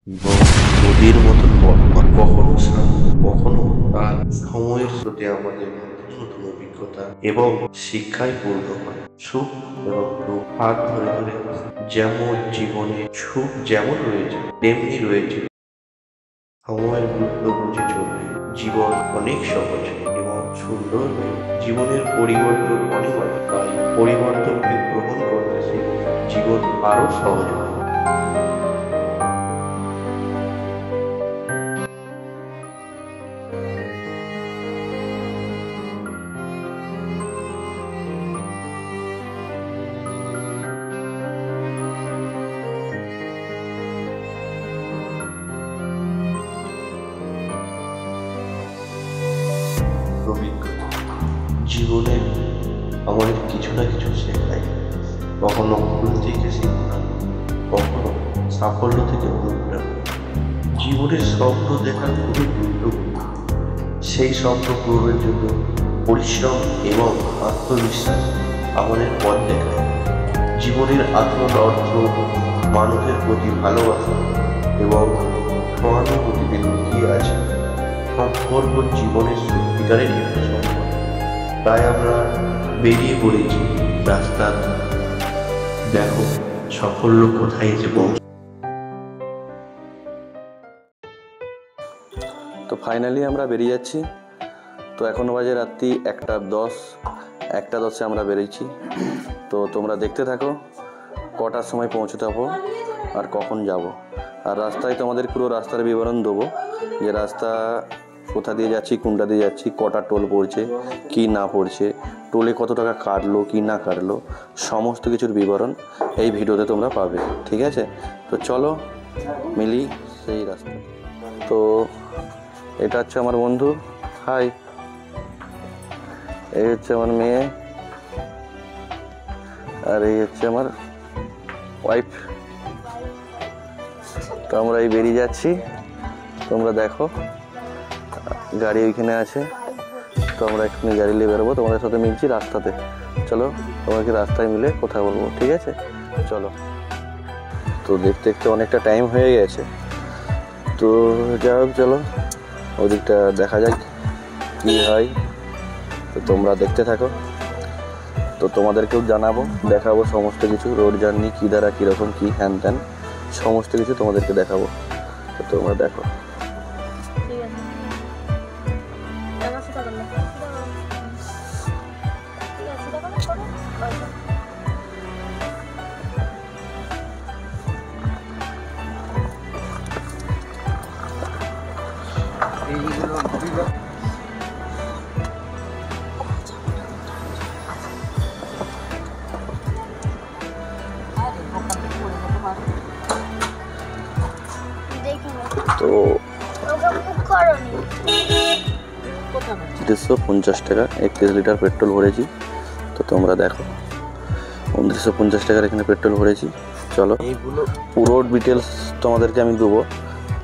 এবং নদীর মতন বর্তমান, কখনো শান্ত, কখনো আর সময়ের স্রোতে আমাদের নতুন নতুন অভিজ্ঞতা এবং শিক্ষায় পূর্ণ হয়। সুখ এবং দুঃখ হাত ধরে ধরে, যেমন জীবনে সুখ যেমন রয়েছে তেমনি রয়েছে। সময়ের গুরুত্ব বুঝে চললে জীবন অনেক সহজ এবং সুন্দর হয়ে জীবনের পরিবর্তন অনিবার্য, তাই পরিবর্তনকে গ্রহণ করতে শিখে জীবন আরো সহজ হয়। অভিজ্ঞতা জীবনে আমাদের কিছু না কিছু শেখায়। কখনো ভুল থেকে শিক্ষা, কখনো সাফল্য থেকে অনুপ্রেরণা। জীবনের স্বপ্ন দেখা খুবই গুরুত্বপূর্ণ। সেই স্বপ্ন পূরণের জন্য পরিশ্রম এবং আত্মবিশ্বাস আমাদের পথ দেখায়। জীবনের আসল অর্থ মানুষের প্রতি ভালোবাসা এবং সহানুভূতিতে লুকিয়ে আছে। সম্পর্ক জীবনের সত্যিকারের একটা সম্পর্ক। তাই আমরা বেরিয়ে পড়েছি রাস্তা, দেখো সাফল্য কোথায় এসে পৌঁছে। তো ফাইনালি আমরা বেরিয়ে যাচ্ছি। তো এখনও বাজে রাত্রি 1:10 আমরা বেরিয়েছি। তো তোমরা দেখতে থাকো কটার সময় পৌঁছতে হবো আর কখন যাব। আর রাস্তায় তোমাদের পুরো রাস্তার বিবরণ দেবো, যে রাস্তা কোথা দিয়ে যাচ্ছি, কোনটা দিয়ে যাচ্ছি, কটা টোল পড়ছে, কি না পড়ছে, টোলে কত টাকা কাটলো কি না কাটলো, সমস্ত কিছুর বিবরণ এই ভিডিওতে তোমরা পাবে। ঠিক আছে, তো চলো মিলি সেই রাস্তা। তো এটা হচ্ছে আমার বন্ধু, হাই। এই হচ্ছে আমার মেয়ে, আর এই হচ্ছে আমার ওয়াইফ। তো আমরা এই বেরিয়ে যাচ্ছি, তোমরা দেখো গাড়ি ওইখানে আছে। তো আমরা এক্ষুনি গাড়ি নিয়ে বেরোবো, তোমাদের সাথে মিলছি রাস্তাতে। চলো তোমাকে রাস্তায় মিলে কথা বলবো, ঠিক আছে? চলো। তো দেখতে দেখতে অনেকটা টাইম হয়ে গেছে, তো যাই হোক চলো ওদিকটা দেখা যাক কী হয়। তো তোমরা দেখতে থাকো, তো তোমাদেরকেও জানাবো, দেখাবো সমস্ত কিছু, রোড জার্নি কী দ্বারা কীরকম কী হ্যান ত্যান সমস্ত কিছু তোমাদেরকে দেখাবো। তো তোমরা দেখো। তো 2950 টাকা 31 লিটার পেট্রোল ভরেছি। তো তোমরা দেখো 2950 টাকার এখানে পেট্রোল ভরেছি। চলো পুরো ডিটেলস তোমাদেরকে আমি দেবো,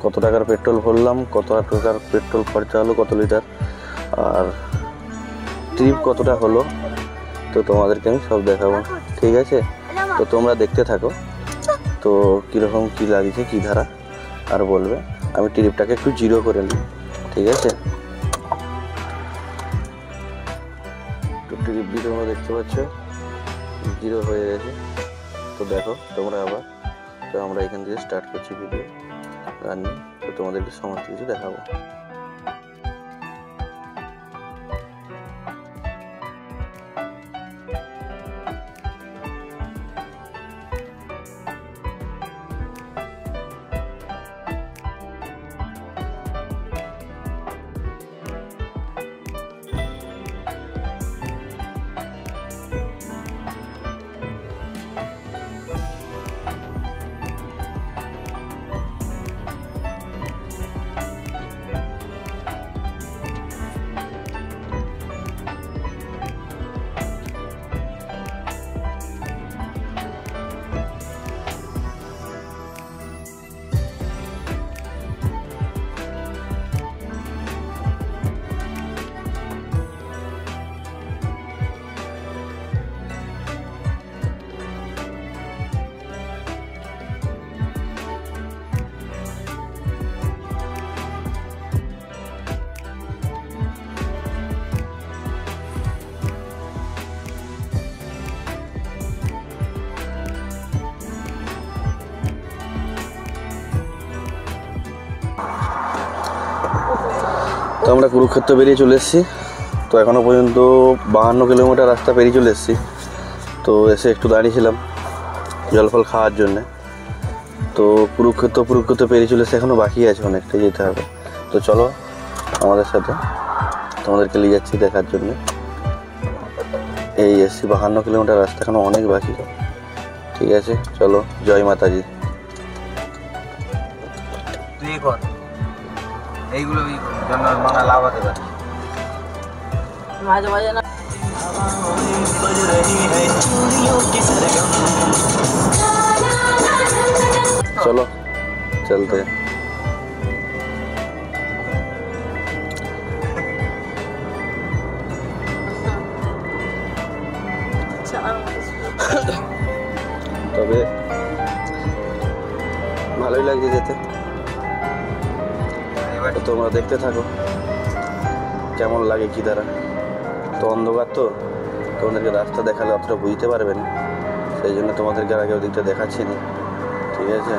কত টাকার পেট্রোল ভরলাম, কত টাকার পেট্রোল খরচা হলো, কত লিটার, আর ট্রিপ কতটা হলো, তো তোমাদেরকে আমি সব দেখাবো। ঠিক আছে, তো তোমরা দেখতে থাকো। তো কীরকম কী লাগছে কী ধারা আর বলবে। আমি ট্রিপটাকে একটু জিরো করে নিই, ঠিক আছে? তো ট্রিপ দিয়ে তোমরা দেখতে পাচ্ছ জিরো হয়ে গেছে। তো দেখো তোমরা আবার, তো আমরা এখান থেকে স্টার্ট করছি ভিডিও রানিং। তো তোমাদেরকে সমস্ত কিছু দেখাবো। তো আমরা কুরুক্ষেত্র বেরিয়ে চলে এসেছি। তো এখনও পর্যন্ত 52 কিলোমিটার রাস্তা পেরিয়ে চলে এসেছি। তো এসে একটু দাঁড়িয়েছিলাম জল ফল খাওয়ার জন্যে। তো কুরুক্ষেত্র পেরিয়ে চলে এসে এখনও বাকি আছে, অনেকটাই যেতে হবে। তো চলো আমাদের সাথে, তোমাদেরকে নিয়ে যাচ্ছি দেখার জন্য। এই এসছি 52 কিলোমিটার রাস্তা, এখনও অনেক বাকি। ঠিক আছে চলো, জয় মাতাজি। তুই কর এইগুলো জন্য মানে লাভ হতে পারে মাঝে মাঝে না। চলো চলতে। তবে ভালোই লাগছে যেতে। তো তোমরা দেখতে থাকো কেমন লাগে কি দ্বারা। তো অন্ধকার, তো তোমাদেরকে রাস্তা দেখালে অতটা বুঝতে পারবে না, সেই জন্য তোমাদেরকে আগে ওদিকটা দেখাচ্ছি না। ঠিক আছে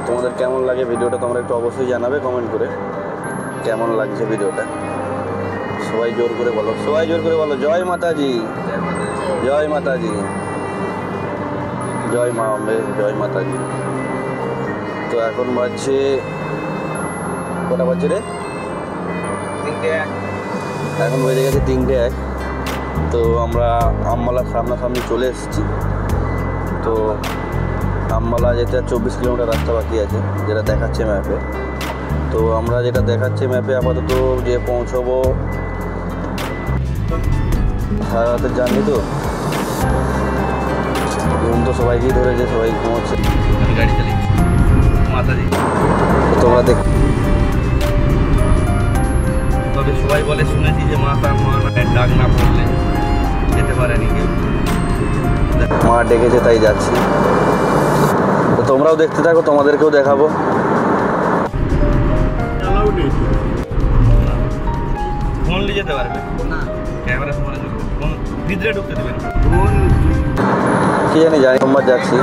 তোমাদের কেমন লাগে ভিডিওটা তোমরা একটু অবশ্যই জানাবে কমেন্ট করে কেমন লাগছে ভিডিওটা। সবাই জোর করে বলো, সবাই জোর করে বলো জয় মাতাজি, জয় মাতাজি, জয় মা অম্বে, জয় মাতাজি। তো এখন বাজছে কটা বাজছে রে? 3:01। এখন বেজে গেছে 3:01। তো আমরা আমমালার সামনাসামনি চলে এসেছি। তো আমমালা যেতে 24 কিলোমিটার রাস্তা বাকি আছে, যেটা দেখাচ্ছে ম্যাপে। তো আমরা যেটা দেখাচ্ছে ম্যাপে আপাতত যে পৌঁছবো সারা রাতের জার্নি। তো ঘুম তো সবাইকেই ধরেছে, সবাই ঘুমোচ্ছে। আমি গাড়ি চালিয়ে মাতাজি। তোমরা দেখ, তবে সবাই বলে শুনেছি যে মাতা ডাক না পড়লে যেতে পারেনি কেউ। মা ডেকেছে তাই যাচ্ছি। তো তোমরাও দেখতে থাকো, তোমাদেরকেও দেখাবো। ফোন নিয়ে যেতে পারবে না, ক্যামেরা ফোনে ফোন ভিতরে ঢুকতে দেবেন। কি জানি, জানি প্রথমবার যাচ্ছি,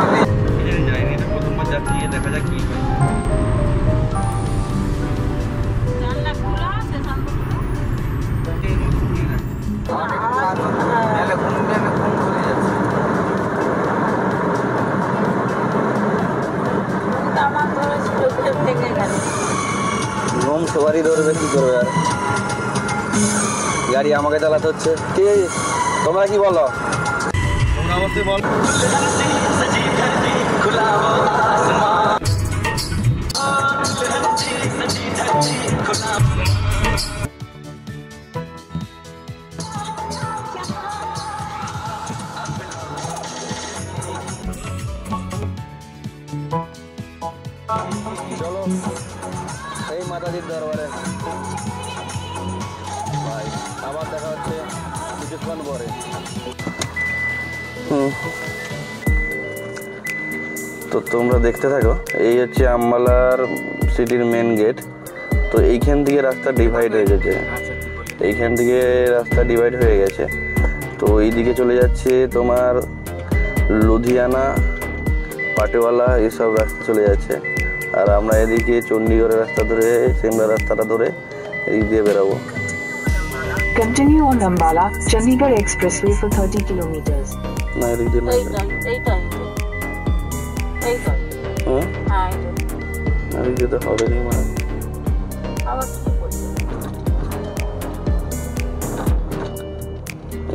কি জানি যাইনি, এটা প্রথমবার যাচ্ছি। দেখা যাক কি হয়। ঘুম সবারই ধরবে, কি করবে আর। গাড়ি আমাকে চালাতে হচ্ছে। ঠিক আছে, তোমরা কি বলো? তোমরা অবশ্যই বলো। চলো এই মাতাজির দরবারে ভাই, আবার দেখা হচ্ছে কিছুক্ষণ পরে। তো তোমরা দেখতে থাকো। এই হচ্ছে আমমালার সিটির মেন গেট। তো এইখান থেকে রাস্তা ডিভাইড হয়ে গেছে, এইখান থেকে রাস্তা ডিভাইড হয়ে গেছে। তো এইদিকে চলে যাচ্ছে তোমার লুধিয়ানা, পাটেওয়ালা, এইসব রাস্তা চলে যাচ্ছে। আর আমরা এদিকে চণ্ডীগড়ের রাস্তা ধরে, সিমলা রাস্তাটা ধরে এদিক দিয়ে বেরাবো। Continue on Ambala, Chandigarh Expressway for 30 kilometers. না এদিক দিয়ে না, এদিক দিয়ে তো হবে নি মানে।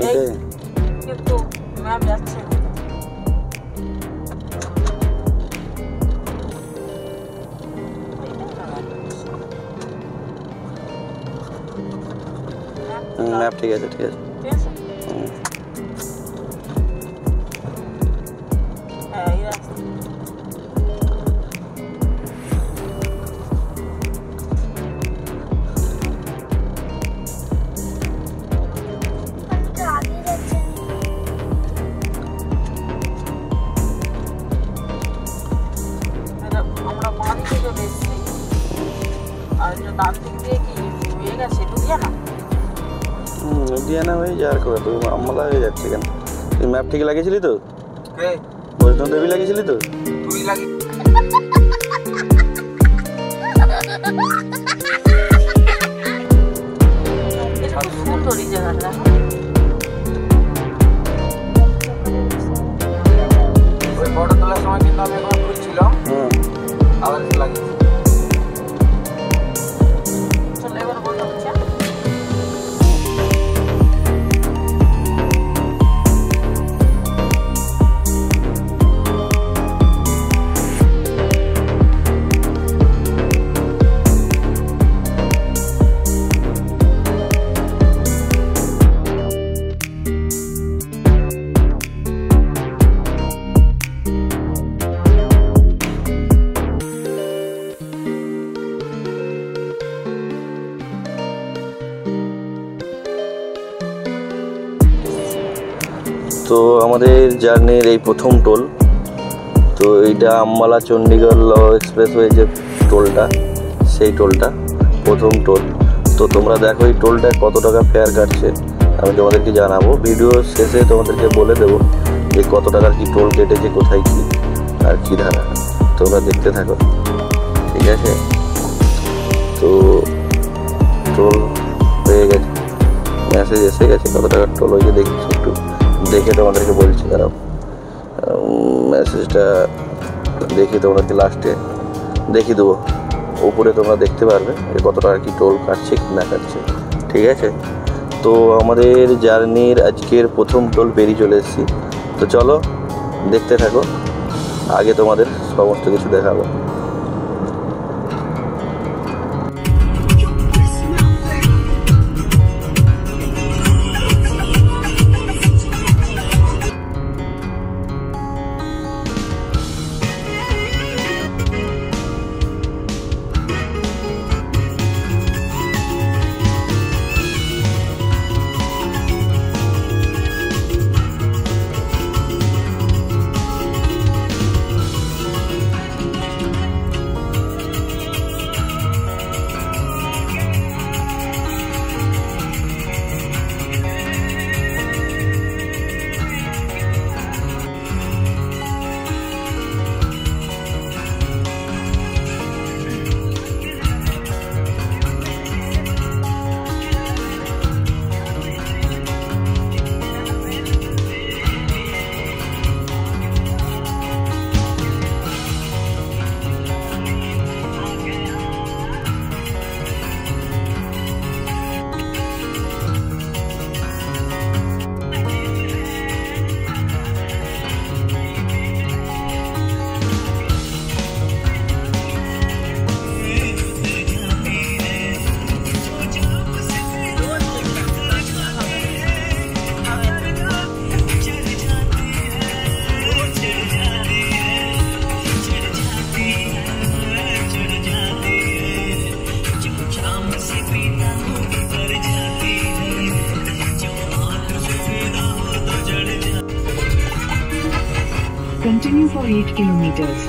এটাই ম্যাপ যাচ্ছে। ম্যাপ ঠিক আছে, ঠিক আছে। আমরা বাঁধ থেকে বেশি আর লুধিয়ানা হয়ে যাওয়ার কথা, তো আমলা হয়ে যাচ্ছে কেন? তুই ম্যাপ ঠিক লাগিয়েছিলি তো? কে? বৈষ্ণব দেবী লাগিয়েছিলি তো? তুই লাগি সুন্দরই জায়গাটা। ওই ফটো তোলার সময় কিন্তু আমি এখন খুলছিলাম, আবার লাগিয়েছি। চলো এবার বলতে হচ্ছে তো আমাদের জার্নির এই প্রথম টোল, তো এইটা আম্বালা চণ্ডীগড় ল এক্সপ্রেসওয়ে যে টোলটা, সেই টোলটা প্রথম টোল। তো তোমরা দেখো এই টোলটা কত টাকা ফেয়ার কাটছে, আমি তোমাদেরকে জানাবো। ভিডিও শেষে তোমাদেরকে বলে দেবো যে কত টাকার কি টোল কেটেছে, কোথায় কি আর কি ধারা, তোমরা দেখতে থাকো, ঠিক আছে? তো টোল হয়ে গেছে, মেসেজ এসে গেছে কত টাকার টোল হয়েছে, দেখছি একটু দেখে তোমাদেরকে বলছি। কারণ মেসেজটা দেখি তোমাদেরকে লাস্টে দেখিয়ে দেবো, উপরে তোমরা দেখতে পারবে যে কত টাকা কি টোল কাটছে কি না কাটছে, ঠিক আছে? তো আমাদের জার্নির আজকের প্রথম টোল পেরিয়ে চলে এসেছি। তো চলো দেখতে থাকো, আগে তোমাদের সমস্ত কিছু দেখাবো। Continue for 8 kilometers.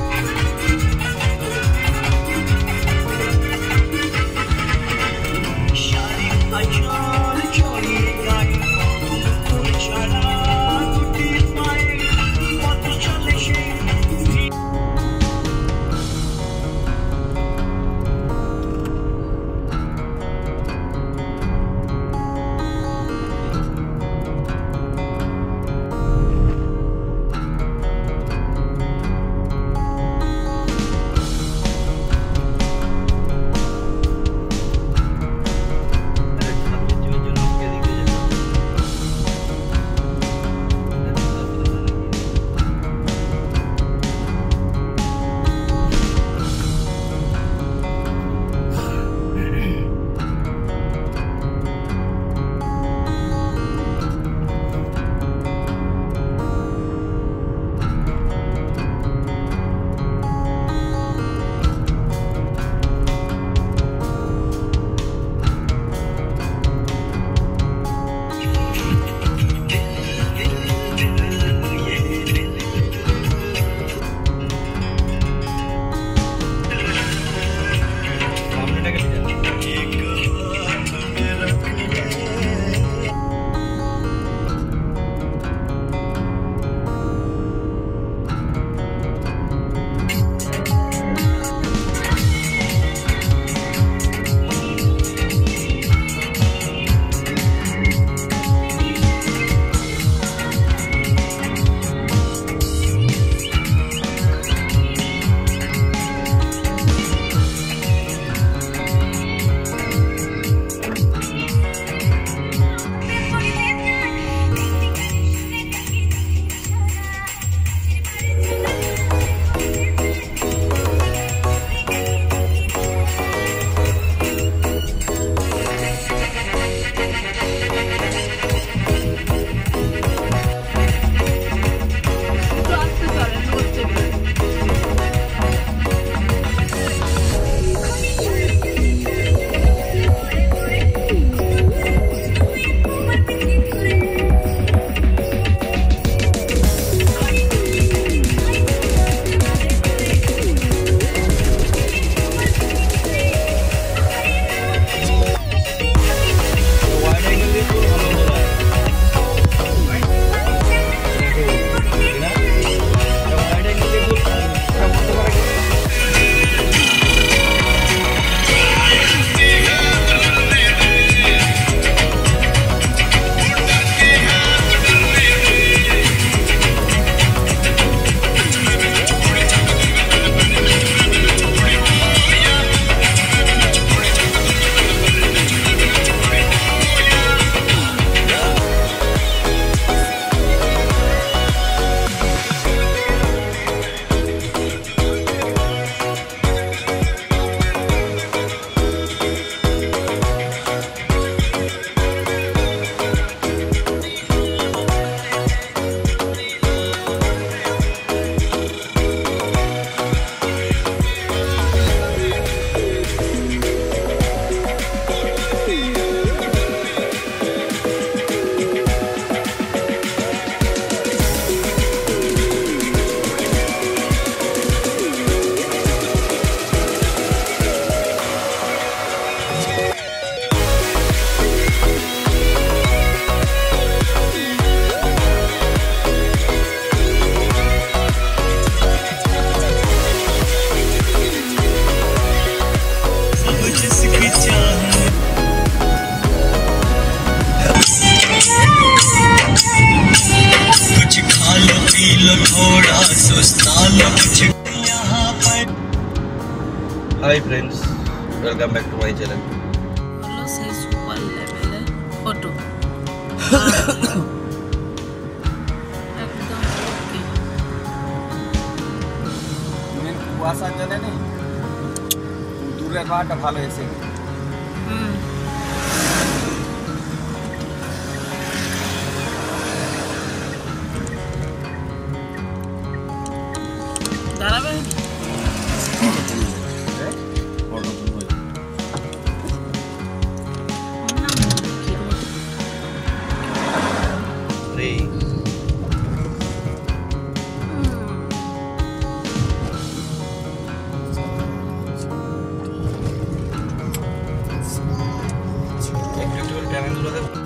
Hi friends, welcome back to my channel. হলো সেই সুপার লেভেলের ফটো একদম ওকে। মেন কুয়াশার জন্য নেই, দূরের পাহাড়টা ভালো এসে দাঁড়াবে।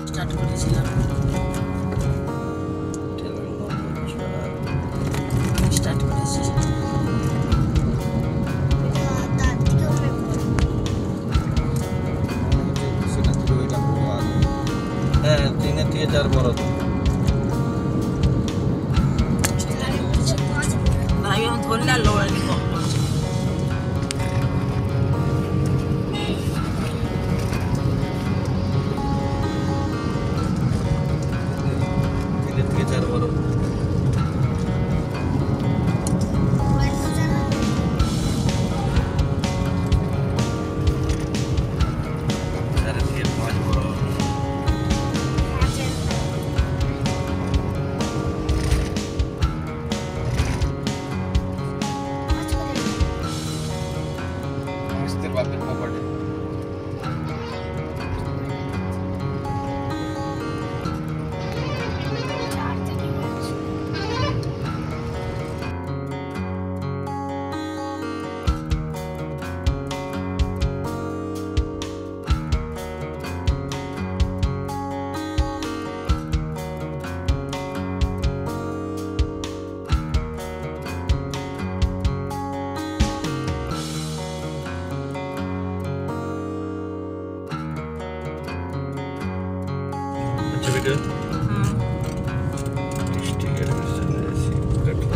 স্টার্ট করেছিলাম, স্টার্ট করেছি। সেটা তুলে ওইটা পুরো আর হ্যাঁ, 3 থেকে 4 বড় তো। ভাই আমি ধরলে আর লোয়ারি কম করছে। তিনের থেকে 4 বড়। চারের থেকে 5 বড়। মিস্ত্রির বাপের পকেটে আচ্ছা বেটা, স্টিকার সামনে আছে একটা।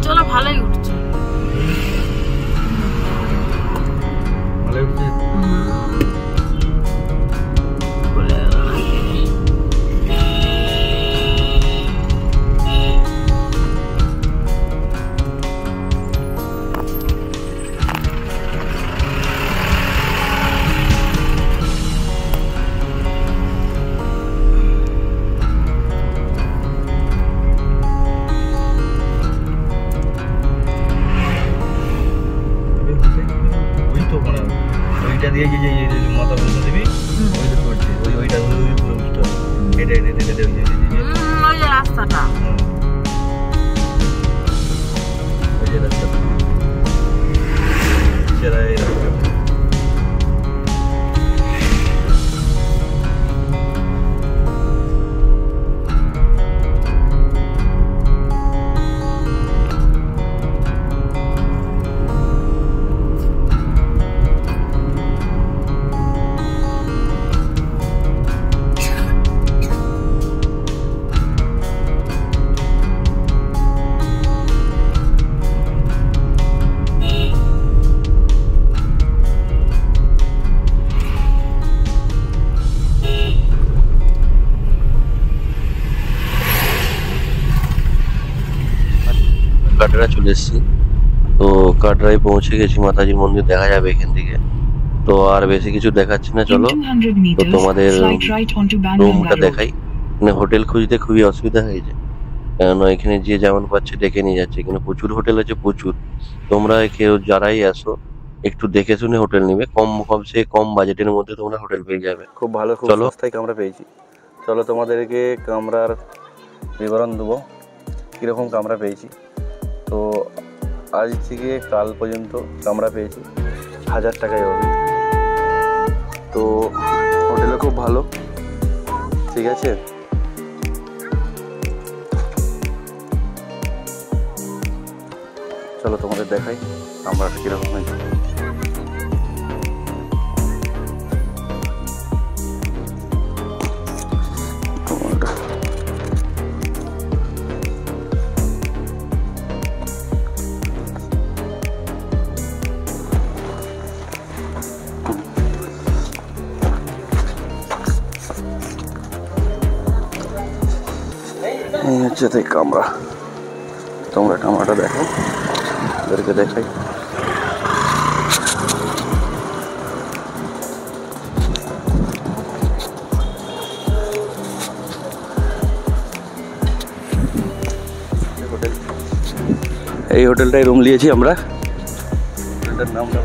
চলো ভালোই উঠছে। ভালো উঠছে। বলে ওই তো মানে ওইটা দিয়ে যে মাথা বন্ধ দিবি, ওইটা করছে ওইটা পুরো উঠতে হবে। এটা ওই ওই যে রাস্তাটা ওই যে রাস্তা সেরা এই রাস্তা। কাটেরা চলে এসেছি। তো কাটরাই পৌঁছে গেছি, মাতাজির মন্দির দেখা যাবে এখান থেকে। তো আর বেশি কিছু দেখাচ্ছি না, In চলো 200 তো meters, তোমাদের flight right onto রুমটা Bangalore Road. দেখাই। মানে হোটেল খুঁজতে খুবই অসুবিধা হয়েছে, কেননা এখানে যে যেমন পাচ্ছে ডেকে নিয়ে যাচ্ছে। এখানে প্রচুর হোটেল আছে, প্রচুর। তোমরা কেউ যারাই আসো একটু দেখে শুনে হোটেল নিবে, কম বাজেটের মধ্যে তোমরা হোটেল পেয়ে যাবে। খুব ভালো, খুব সস্তায় কামরা পেয়েছি। চলো তোমাদেরকে কামরার বিবরণ দেবো, কীরকম কামরা পেয়েছি। তো আজ থেকে কাল পর্যন্ত কামরা পেয়েছি 1000 টাকায় হবে। তো হোটেলও খুব ভালো, ঠিক আছে। চলো তোমাদের দেখাই আমরা কীরকম হয়েছে। এই হচ্ছে তাই কামরা, তোমরা কামরাটা দেখো, ওদেরকে দেখাই। এই হোটেলটায় রুম নিয়েছি আমরা। হোটেলটার নামটা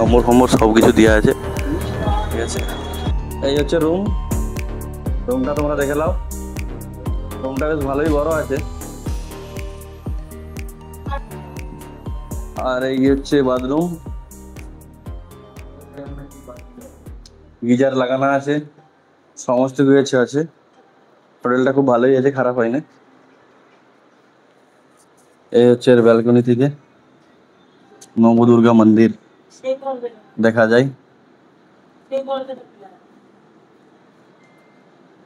নম্বর সব কিছু দেওয়া আছে, ঠিক আছে। এই হচ্ছে রুমটা তোমরা দেখে নাও। রুমটা বেশ ভালোই বড় আছে। আর এই হচ্ছে বাথরুম, গিজার লাগানো আছে, সমস্ত কিছু আছে। হোটেলটা খুব ভালোই আছে, খারাপ হয়নি। এই হচ্ছে ব্যালকনি থেকে নবদুর্গা মন্দির দেখা যায়।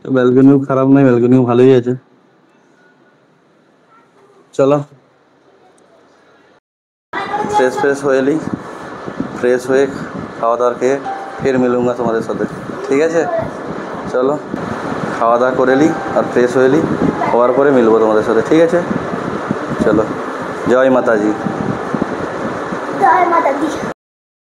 ব্যালকনিও খারাপ নয়, ব্যালকনিও ভালোই আছে। চলো फ्रेश फ्रेश হয়ে খাওয়া দাওয়া খেয়ে फिर मिलूंगा তোমাদের সাথে, ঠিক আছে। চলো খাওয়া দাওয়া করে নিই আর ফ্রেশ হয়ে নিই, হওয়ার পরে মিলবো তোমাদের সাথে, ঠিক আছে। চলো, জয় মাতাজি।